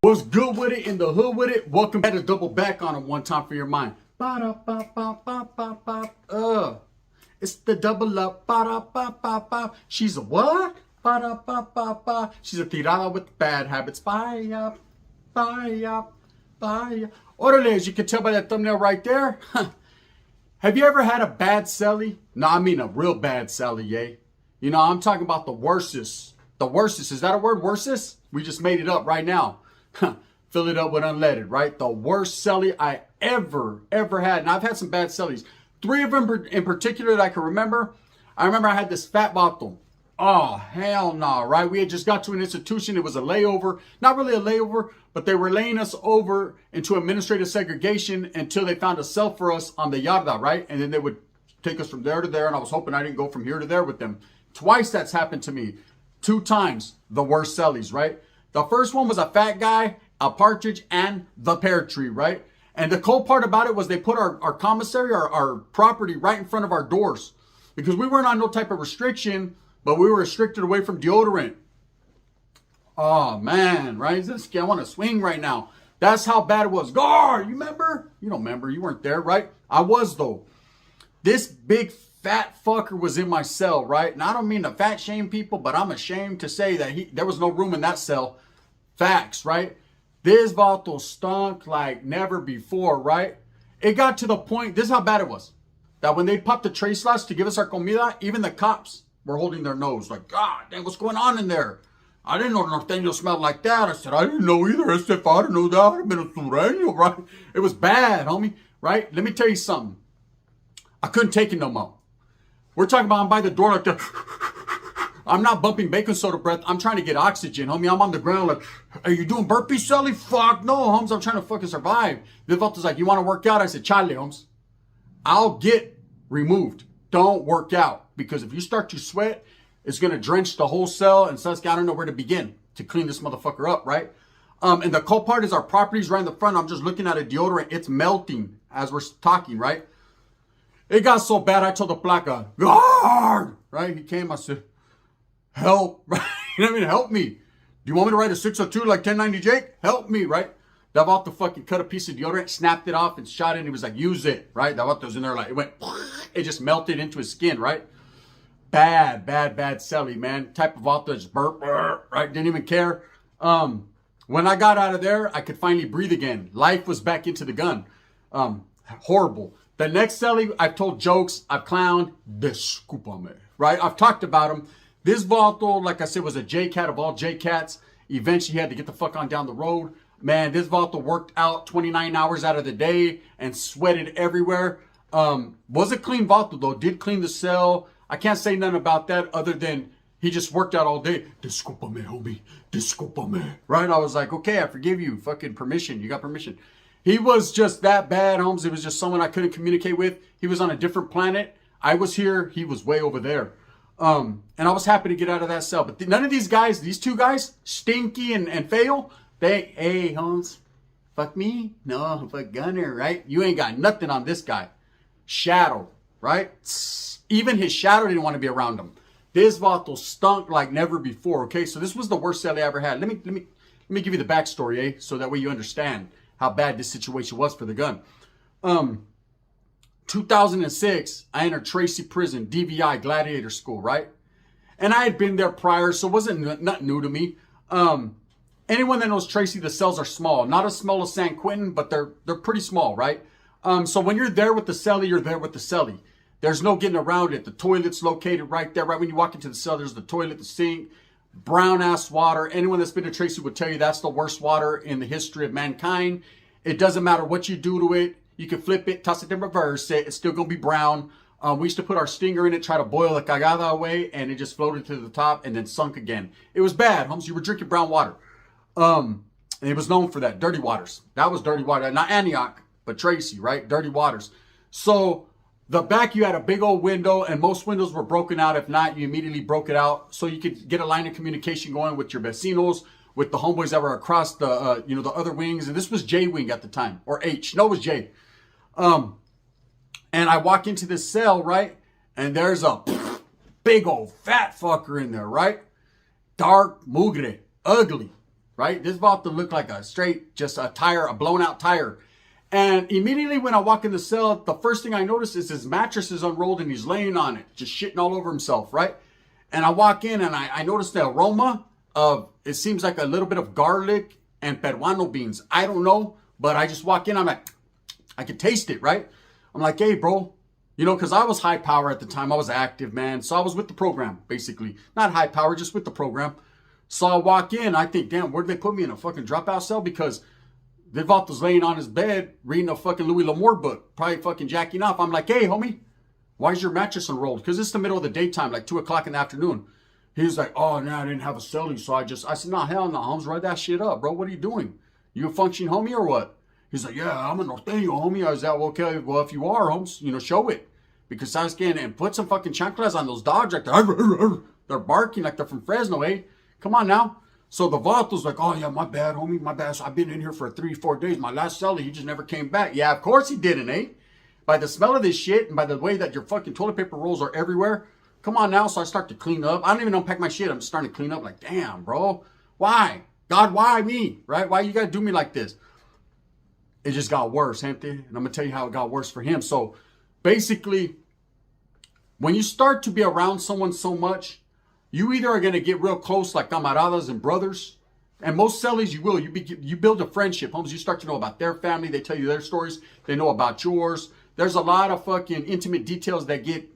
What's good with it, in the hood with it? Welcome back to double back on it one time for your mind. It's the double up. She's a what? She's a tirada with bad habits. Orale, as you can tell by that thumbnail right there. Have you ever had a bad cellie? No, I mean a real bad cellie, eh? You know, I'm talking about the worstest. The worstest, is that a word, worstest? We just made it up right now. Fill it up with unleaded, right? The worst cellie I ever had. And I've had some bad cellies. 3 of them in particular that I can remember. I remember I had this fat bottle. Oh, hell no, right? We had just got to an institution. It was a layover. Not really a layover, but they were laying us over into administrative segregation until they found a cell for us on the yarda, right? And then they would take us from there to there. And I was hoping I didn't go from here to there with them. Twice that's happened to me. 2 times the worst cellies, right? The first one was a fat guy, a partridge, and the pear tree, right? And the cool part about it was they put our commissary, our property right in front of our doors. Because we weren't on no type of restriction, but we were restricted away from deodorant. Oh, man, right? I want to swing right now. That's how bad it was. Gar, you remember? You don't remember. You weren't there, right? I was, though. This big fat fucker was in my cell, right? And I don't mean to fat shame people, but I'm ashamed to say that there was no room in that cell. Facts, right? This vato stunk like never before, right? It got to the point, this is how bad it was, that when they popped the tray slots to give us our comida, even the cops were holding their nose like, God, damn, what's going on in there? I didn't know norteño smelled like that. I said, I didn't know either. I said, if I didn't know that, I'd have been a sureño, right? It was bad, homie, right? Let me tell you something. I couldn't take it no more. We're talking about I'm by the door like that. I'm not bumping baking soda breath. I'm trying to get oxygen, homie. I'm on the ground like, are you doing burpees, Cellie? Fuck no, Holmes. I'm trying to fucking survive. The vato's like, you want to work out? I said, chale, Holmes. I'll get removed. Don't work out. Because if you start to sweat, it's going to drench the whole cell. And so I don't know where to begin to clean this motherfucker up, right? And the cool part is our property's right in the front. I'm just looking at a deodorant. It's melting as we're talking, right? It got so bad, I told the placa, guard, right? He came, I said, help, right? You know what I mean? Help me. Do you want me to write a 602 like 1090 Jake? Help me, right? That vato fucking cut a piece of deodorant, snapped it off and shot it. And he was like, use it, right? That vato was in there like, it just melted into his skin, right? Bad cellie, man. Type of vato just burp, right? Didn't even care. When I got out of there, I could finally breathe again. Life was back into the gun. Horrible. The next cellie, I've told jokes, I've clowned, discúlpame, right? I've talked about him. This vato, like I said, was a J-Cat of all J-Cats. Eventually, he had to get the fuck on down the road. Man, this vato worked out 29 hours out of the day and sweated everywhere. Was a clean vato, though. Did clean the cell. I can't say nothing about that other than he just worked out all day. Discúlpame, homie. Discúlpame. Right? I was like, okay, I forgive you. Fucking permission. You got permission. He was just that bad, Holmes. It was just someone I couldn't communicate with. He was on a different planet. I was here. He was way over there. And I was happy to get out of that cell. But none of these guys, these 2 guys, Stinky and Fail, hey, Holmes, fuck me? No, fuck Gunner, right? You ain't got nothing on this guy. Shadow, right? Even his shadow didn't want to be around him. This vato stunk like never before, okay? So this was the worst cellie I ever had. Let me give you the backstory, eh? So that way you understand how bad this situation was for the gun. 2006, I entered Tracy prison, DVI, gladiator school, right? And I had been there prior, so it wasn't nothing new to me. Anyone that knows Tracy, the cells are small. Not as small as San Quentin, but they're pretty small, right? So when you're there with the cellie, you're there with the cellie. There's no getting around it. The toilet's located right there. Right when you walk into the cell, there's the toilet, the sink, brown-ass water. Anyone that's been to Tracy would tell you that's the worst water in the history of mankind. It doesn't matter what you do to it. You can flip it, toss it in reverse it. It's still going to be brown. We used to put our stinger in it, try to boil the cagada away, and it just floated to the top and then sunk again. It was bad, Holmes. You were drinking brown water. And it was known for that. Dirty waters. That was dirty water. Not Antioch, but Tracy, right? Dirty waters. So The back, you had a big old window, and most windows were broken out. If not, you immediately broke it out so you could get a line of communication going with your vecinos, with the homeboys that were across the, the other wings. And this was J wing at the time, or H. No, it was J. And I walk into this cell, right? And there's a big old fat fucker in there, right? Dark, mugre, ugly, right? This about to look like a straight, just a tire, a blown out tire. And immediately when I walk in the cell, the first thing I notice is his mattress is unrolled and he's laying on it, just shitting all over himself, right? And I walk in and I notice the aroma of, it seems like a little bit of garlic and peruano beans. I don't know, but I just walk in, I'm like, I can taste it, right? I'm like, hey, bro, because I was high power at the time. I was active, man. So I was with the program, basically. Not high power, just with the program. So I walk in, I think, damn, where'd they put me in a fucking dropout cell? Because Vivato's laying on his bed reading a fucking Louis L'Amour book, probably fucking jacking off. I'm like, hey, homie, why is your mattress unrolled? Because it's the middle of the daytime, like 2 o'clock in the afternoon. He was like, oh, no, I didn't have a cellie. So I said, no, hell no, Holmes, write that shit up, bro. What are you doing? You a functioning homie or what? He's like, yeah, I'm a norteño, homie. I was like, well, okay, well, if you are, Holmes, show it. Because I was getting, and put some fucking chanclas on those dogs. Like, they're barking like they're from Fresno, eh? Come on now. So the Vato's like, oh, yeah, my bad, homie, my bad. So I've been in here for 3-4 days. My last cellie, he just never came back. Yeah, of course he didn't, eh? By the smell of this shit and by the way that your fucking toilet paper rolls are everywhere. Come on now. So I start to clean up. I don't even unpack my shit. I'm starting to clean up like, damn, bro. Why? God, why me? Right? Why you got to do me like this? It just got worse, gente. And I'm going to tell you how it got worse for him. So basically, when you start to be around someone so much, you either are going to get real close like camaradas and brothers. And most cellies you will. You build a friendship. Homes, you start to know about their family. They tell you their stories. They know about yours. There's a lot of fucking intimate details that get,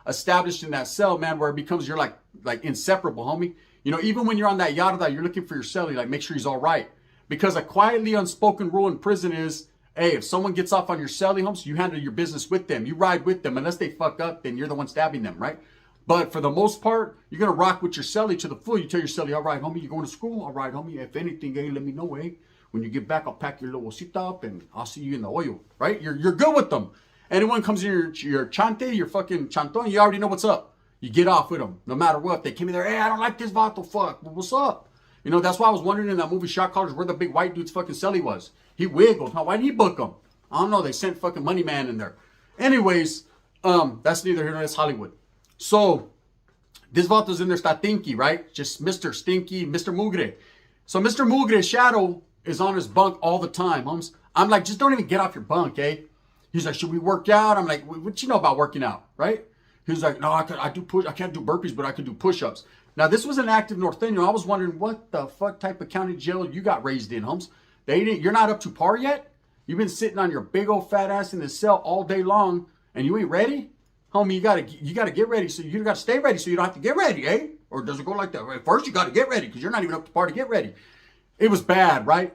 established in that cell, man, where it becomes you're like inseparable, homie. Even when you're on that yada, you're looking for your cellie, like make sure he's all right. Because a quietly unspoken rule in prison is, hey, if someone gets off on your cellie, homes, you handle your business with them. You ride with them. Unless they fuck up, then you're the one stabbing them, right? But for the most part, you're going to rock with your cellie to the full. You tell your cellie, all right, homie, you're going to school? All right, homie, if anything, hey, let me know, eh? When you get back, I'll pack your little cita up and I'll see you in the oil, right? You're good with them. Anyone comes in your chante, your fucking chanton, you already know what's up. You get off with them, no matter what. They came in there, hey, I don't like this Vato, fuck. Well, what's up? That's why I was wondering in that movie Shot Callers where the big white dude's fucking cellie was. He wiggled. Huh? Why didn't he book him? I don't know. They sent fucking Money Man in there. Anyways, that's neither here nor there. Hollywood. So this Vato's in there, Statinky, right? Just Mr. Stinky, Mr. Mugre. So Mr. Mugre's shadow is on his bunk all the time, homes. I'm like, just don't even get off your bunk, eh? He's like, should we work out? I'm like, what you know about working out, right? He's like, no, I can't do burpees, but I could do push-ups. Now, this was an active norteño. I was wondering what the fuck type of county jail you got raised in, Holmes. You're not up to par yet? You've been sitting on your big old fat ass in the cell all day long, and you ain't ready? Homie, you gotta get ready. So you gotta stay ready so you don't have to get ready, eh? Or does it go like that? First, you gotta get ready because you're not even up to par to get ready. It was bad, right?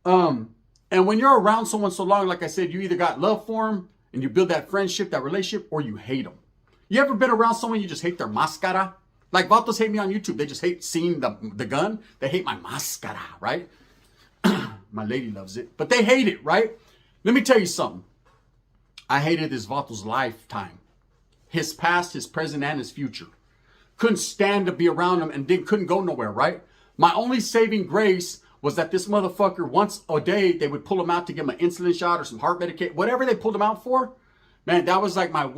And when you're around someone so long, like I said, you either got love for them and you build that friendship, that relationship, or you hate them. You ever been around someone you just hate their mascara? Like Vatos hate me on YouTube. They just hate seeing the gun. They hate my mascara, right? My lady loves it. But they hate it, right? Let me tell you something. I hated this Vato's lifetime. His past, his present, and his future. Couldn't stand to be around him and then couldn't go nowhere, right? My only saving grace was that this motherfucker, once a day, they would pull him out to give him an insulin shot or some heart medication. Whatever they pulled him out for, man, that was like my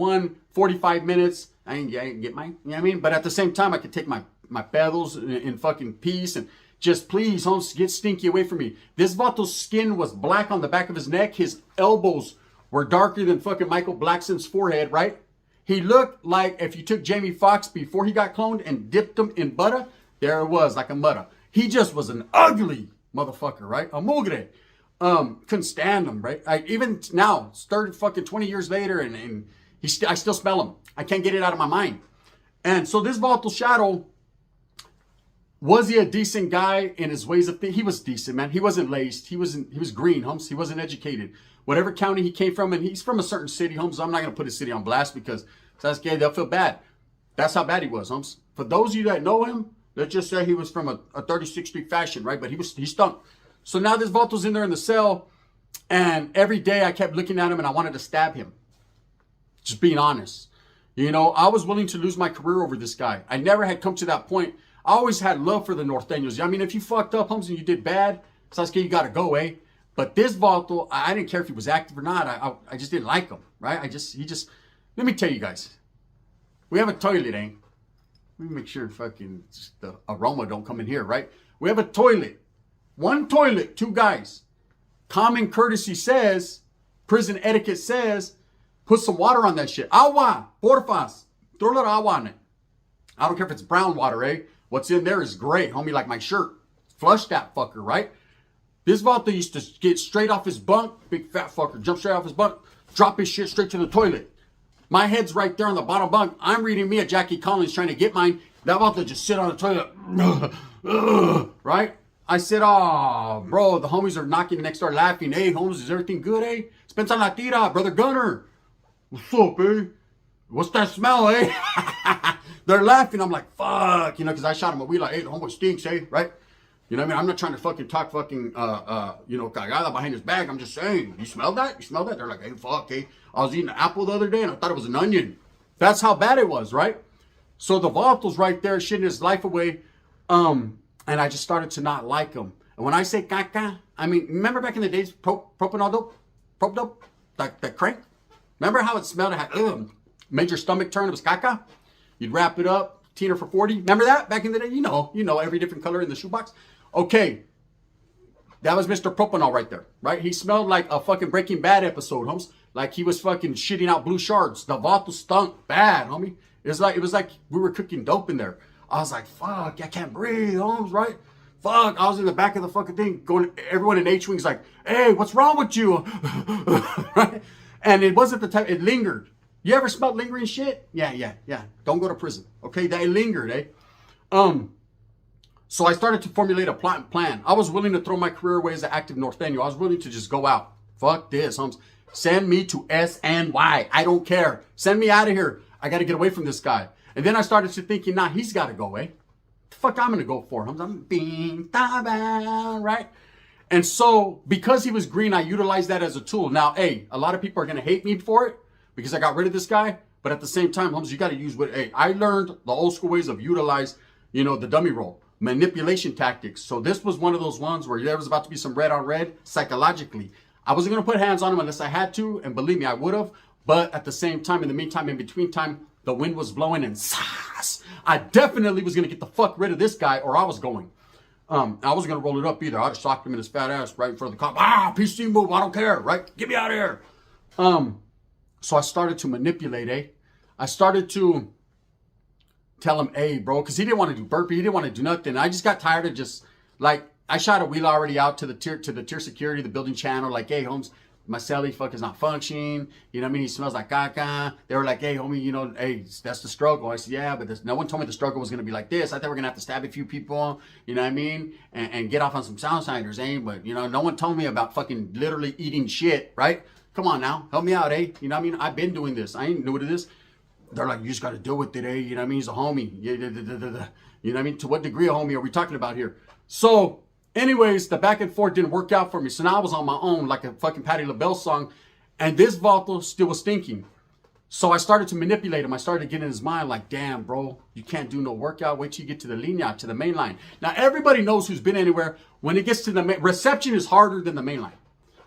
45 minutes. I didn't get my, you know what I mean? But at the same time, I could take my pedals in fucking peace and just please, Holmes, get Stinky away from me. This Vato's skin was black on the back of his neck. His elbows were darker than fucking Michael Blackson's forehead, right? He looked like if you took Jamie Foxx before he got cloned and dipped him in butter, there it was, like a mutta. He just was an ugly motherfucker, right? A mugre. Couldn't stand him, right? Even now, 20 years later, and I still smell him. I can't get it out of my mind. And so this volatile shadow, was he a decent guy in his ways of thinking? He was decent, man. He wasn't laced. He was green, Holmes. He wasn't educated. Whatever county he came from, and he's from a certain city, Holmes. I'm not going to put his city on blast because that's gay. They'll feel bad. That's how bad he was, Holmes. For those of you that know him, let's just say he was from a 36th Street fashion, right? But he stunk. So now this Vato's in there in the cell, and every day I kept looking at him and I wanted to stab him. Just being honest. You know, I was willing to lose my career over this guy. I never had come to that point. I always had love for the Norteños. I mean, if you fucked up, Holmes, and you did bad, Sasuke, you got to go, eh? But this Vato, I didn't care if he was active or not. I just didn't like him, right? Let me tell you guys. We have a toilet, eh? Let me make sure fucking the aroma don't come in here, right? We have a toilet. One toilet, two guys. Common courtesy says, prison etiquette says, put some water on that shit. Agua, porfas. Throw a little agua on it. I don't care if it's brown water, eh? What's in there is gray, homie, like my shirt. Flush that fucker, right? This Vato used to get straight off his bunk, big fat fucker, jump straight off his bunk, drop his shit straight to the toilet. My head's right there on the bottom bunk. I'm reading me a Jackie Collins trying to get mine. That Vato just sit on the toilet, right? I said, oh, bro, the homies are knocking next door laughing. Hey, Holmes, is everything good, eh? Spencer la tira, brother Gunner. What's up, eh? What's that smell, eh? They're laughing. I'm like, fuck, you know, because I shot him a wheel like, hey, the homeboy stinks, eh? Right? You know what I mean? I'm not trying to fucking talk fucking, cagada behind his back. I'm just saying, you smell that? You smell that? They're like, hey, fuck, eh? I was eating an apple the other day and I thought it was an onion. That's how bad it was, right? So the Vato's right there shitting his life away. And I just started to not like him. And when I say caca, I mean, remember back in the days, propanol dope, like the crank? Remember how it smelled? It had, made your stomach turn. It was caca. You'd wrap it up, Tina for 40. Remember that back in the day? You know, every different color in the shoebox. Okay. That was Mr. Propanol right there, right? He smelled like a fucking Breaking Bad episode, Holmes. Like he was fucking shitting out blue shards. The Vato stunk bad, homie. It was like we were cooking dope in there. I was like, fuck, I can't breathe, Holmes, right? Fuck, I was in the back of the fucking thing going, everyone in H-Wing's like, hey, what's wrong with you? Right? And it wasn't the type, it lingered. You ever smelled lingering shit? Yeah. Don't go to prison. Okay, that lingered, eh? So I started to formulate a plan. I was willing to throw my career away as an active Norteño. I was willing to just go out. Fuck this, Holmes. Send me to SNY. I don't care. Send me out of here. I got to get away from this guy. And then I started to thinking, nah, he's got to go, eh? The fuck I'm going to go for, Holmes? I'm being taban, right? And so because he was green, I utilized that as a tool. Now, hey, a lot of people are going to hate me for it because I got rid of this guy. But at the same time, Holmes, you got to use what, hey, I learned the old school ways of utilize, the dummy roll, manipulation tactics. So this was one of those ones where there was about to be some red on red psychologically. I wasn't going to put hands on him unless I had to. And believe me, I would have. But at the same time, in the meantime, in between time, the wind was blowing and I definitely was going to get the fuck rid of this guy or I was going. I wasn't going to roll it up either. I'd have socked him in his fat ass right in front of the cop. PC move. I don't care. Right? Get me out of here. So I started to manipulate, eh? I started to tell him, hey, bro, because he didn't want to do burpee. He didn't want to do nothing. I just got tired of just like, I shot a wheel already out to the tier security, the building channel. Like, hey, Holmes, my cellie fuck is not functioning. You know what I mean? He smells like caca. They were like, hey, homie, hey, that's the struggle. I said, yeah, but no one told me the struggle was going to be like this. I thought we were going to have to stab a few people, you know what I mean? And get off on some soundsiders, eh? But, no one told me about fucking literally eating shit, right? Come on now. Help me out, eh? You know what I mean? I've been doing this. I ain't new to this. They're like, you just got to deal with it, eh? You know what I mean? He's a homie. You know what I mean? To what degree of homie are we talking about here? So, anyways, the back and forth didn't work out for me. So now I was on my own, like a fucking Patti LaBelle song. And this Vato still was stinking. So I started to manipulate him. I started to get in his mind like, damn, bro, you can't do no workout. Wait till you get to the linea, to the main line. Now, everybody knows who's been anywhere. When it gets to the reception is harder than the main line.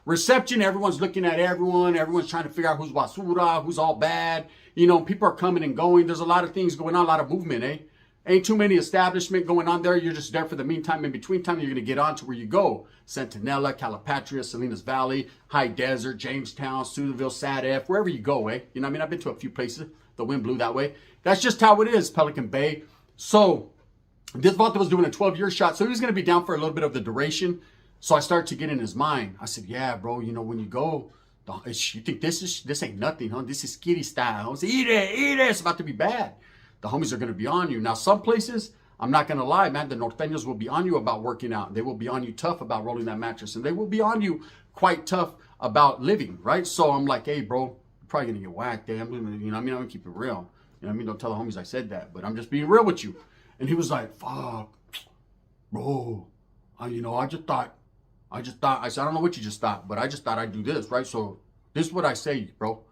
Reception, everyone's looking at everyone. Everyone's trying to figure out who's basura, who's all bad. People are coming and going. There's a lot of things going on, a lot of movement, eh? Ain't too many establishment going on there. You're just there for the meantime. In between time, you're going to get on to where you go. Centinela, Calipatria, Salinas Valley, High Desert, Jamestown, Sudaville, Sad wherever you go, eh? You know what I mean? I've been to a few places. The wind blew that way. That's just how it is, Pelican Bay. So this Vato was doing a 12-year shot. So he was going to be down for a little bit of the duration. So I started to get in his mind. I said, yeah, bro, when you go, you think this ain't nothing, huh? This is skitty style. I said, eat it. It's about to be bad. The homies are going to be on you. Now, some places, I'm not going to lie, man, the Norteños will be on you about working out. They will be on you tough about rolling that mattress. And they will be on you quite tough about living, right? So I'm like, hey, bro, you're probably going to get whacked, damn. I'm going to keep it real. Don't tell the homies I said that. But I'm just being real with you. And he was like, fuck, bro. I just thought, I said, I don't know what you just thought, but I just thought I'd do this, right? So this is what I say, bro.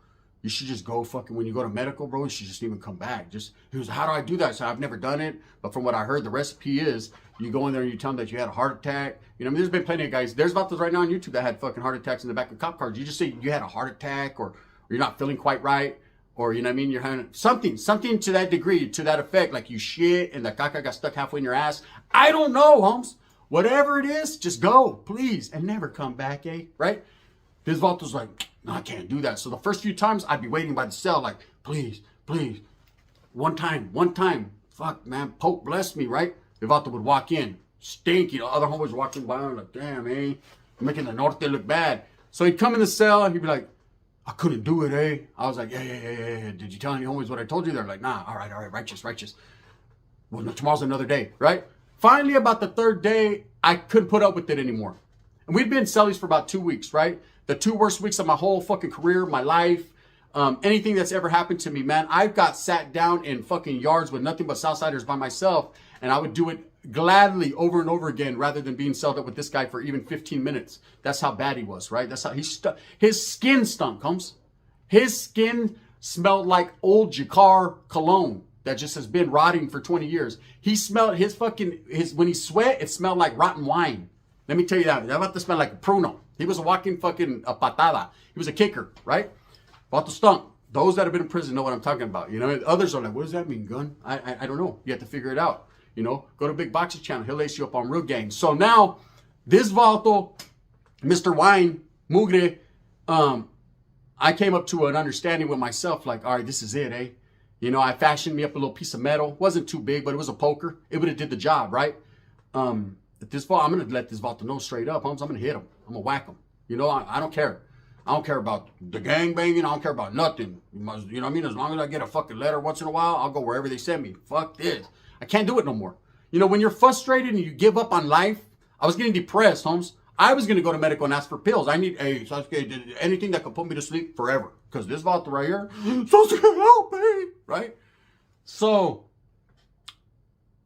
You should just go fucking, when you go to medical, bro, you should just even come back. He was, how do I do that? So I've never done it. But from what I heard, the recipe is you go in there and you tell them that you had a heart attack. You know, I mean, there's been plenty of guys. There's about those right now on YouTube that had fucking heart attacks in the back of cop cars. You just say you had a heart attack or you're not feeling quite right. Or, you know what I mean? You're having something to that degree, to that effect. Like you shit and the caca got stuck halfway in your ass. I don't know, Holmes. Whatever it is, just go, please. And never come back, eh? Right? This Vato's like, no, I can't do that. So the first few times I'd be waiting by the cell like, please, please. One time. Fuck, man. Pope bless me, right? The Vato would walk in. Stink, you know. Other homies walking by. I'm like, damn, eh? I'm making the Norte look bad. So he'd come in the cell and he'd be like, I couldn't do it, eh? I was like, yeah. Did you tell any homies what I told you? They're like, nah, all right, righteous. Well, no, tomorrow's another day, right? Finally, about the third day, I couldn't put up with it anymore. And we'd been in Cellie's for about 2 weeks, right? The 2 worst weeks of my whole fucking career, my life, anything that's ever happened to me, man. I've got sat down in fucking yards with nothing but Southsiders by myself, and I would do it gladly over and over again rather than being celled up with this guy for even 15 minutes. That's how bad he was, right? That's how his skin stunk, Holmes. His skin smelled like old Jacquard cologne that just has been rotting for 20 years. He smelled when he sweat, it smelled like rotten wine. Let me tell you that. That about to smell like a pruno. He was a walking fucking patada. He was a kicker, right? Vato stunk. Those that have been in prison know what I'm talking about. You know, others are like, what does that mean, gun? I don't know. You have to figure it out. You know, go to Big Box's channel. He'll lace you up on real gangs. So now, this Vato, Mr. Wine, Mugre, I came up to an understanding with myself, like, all right, this is it, eh? You know, I fashioned me up a little piece of metal. Wasn't too big, but it was a poker. It would have did the job, right? This fall, I'm going to let this Vato know straight up, Holmes. I'm going to hit him. I'm going to whack him. You know, I don't care. I don't care about the gang banging. I don't care about nothing. You know what I mean? As long as I get a fucking letter once in a while, I'll go wherever they send me. Fuck this. I can't do it no more. You know, when you're frustrated and you give up on life, I was getting depressed, Holmes. I was going to go to medical and ask for pills. I need anything that could put me to sleep forever. Because this Vato right here, supposed to help me, right? So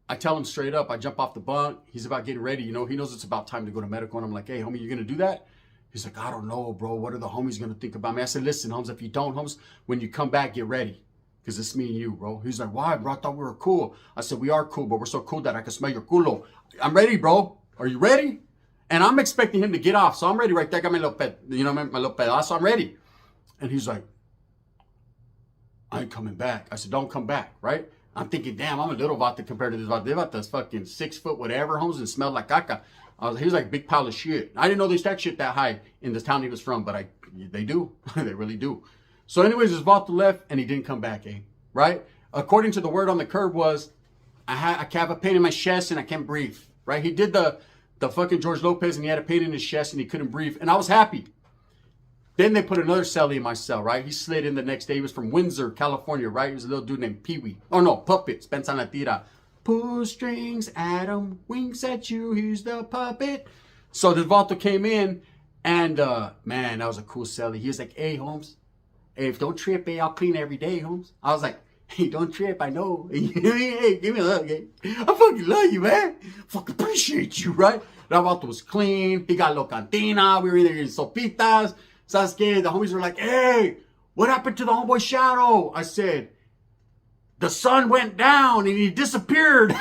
I tell him straight up, I jump off the bunk. He's about getting ready. You know, he knows it's about time to go to medical. And I'm like, hey, homie, you going to do that? He's like, I don't know, bro. What are the homies going to think about me? I said, listen, Holmes, if you don't, Holmes, when you come back, get ready. Because it's me and you, bro. He's like, why, bro? I thought we were cool. I said, we are cool, but we're so cool that I can smell your culo. I'm ready, bro. Are you ready? And I'm expecting him to get off. So I'm ready right there. I got my little pet, you know, my little pedazo. I'm ready. And he's like, I ain't coming back. I said, don't come back, right? I'm thinking, damn, I'm a little Vato compared to this Vato. They're about this fucking 6 foot whatever, Holmes, and smelled like caca. He was like a big pile of shit. I didn't know they stack shit that high in the town he was from, but they do. They really do. So anyways, this Vato left and he didn't come back, eh? Right? According to the word on the curb was, I have a pain in my chest and I can't breathe, right? He did the fucking George Lopez and he had a pain in his chest and he couldn't breathe. And I was happy. Then they put another cellie in my cell, right? He slid in the next day. He was from Windsor, California, right? He was a little dude named Pee-wee. Oh no, Puppet. Pensa la tira. Pull strings, Adam winks at you. He's the puppet. So the Vato came in and, man, that was a cool cellie. He was like, hey, Holmes. Hey, if don't trip, hey, I'll clean every day, Holmes. I was like, hey, don't trip, I know. Hey, give me a hug, hey. I fucking love you, man. Fucking appreciate you, right? That Vato was clean. He got lo cantina. We were either eating sopitas. Sasuke, the homies were like, hey, what happened to the homeboy Shadow? I said, the sun went down and he disappeared.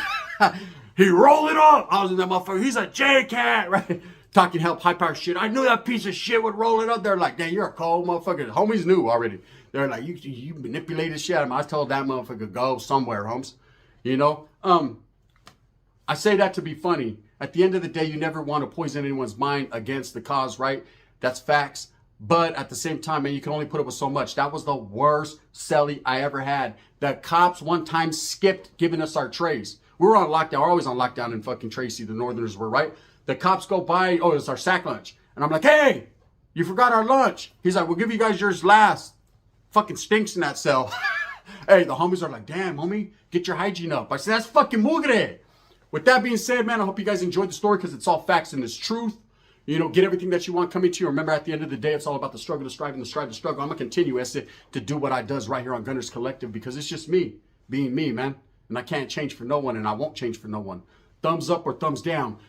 He rolled it up. I was in that motherfucker. He's a J-Cat, right? Talking help, high power shit. I knew that piece of shit would roll it up. They're like, damn, you're a cold motherfucker. The homies knew already. They're like, you manipulated shit. I told that motherfucker, go somewhere, Holmes. You know? I say that to be funny. At the end of the day, you never want to poison anyone's mind against the cause, right? That's facts. But at the same time, man, you can only put up with so much. That was the worst cellie I ever had. The cops one time skipped giving us our trays. We were on lockdown. We're always on lockdown in fucking Tracy. The Northerners were, right? The cops go by. Oh, it's our sack lunch. And I'm like, hey, you forgot our lunch. He's like, we'll give you guys yours last. Fucking stinks in that cell. Hey, the homies are like, damn, homie, get your hygiene up. I said, that's fucking mugre. With that being said, man, I hope you guys enjoyed the story because it's all facts and it's truth. You know, get everything that you want coming to you. Remember, at the end of the day, it's all about the struggle, the strive, and the strive, the struggle. I'm going to continue to do what I does right here on Gunners Collective because it's just me being me, man. And I can't change for no one, and I won't change for no one. Thumbs up or thumbs down.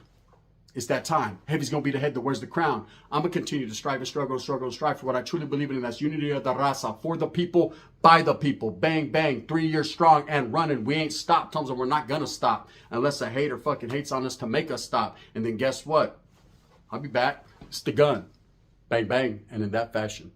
It's that time. Heavy's going to be the head that wears the crown. I'm going to continue to strive and struggle and struggle and strive for what I truly believe in, and that's unity of the raza, for the people, by the people. Bang, bang, 3 years strong and running. We ain't stopped. Tells them we're not going to stop unless a hater fucking hates on us to make us stop. And then guess what? I'll be back. It's the gun. Bang, bang. And in that fashion.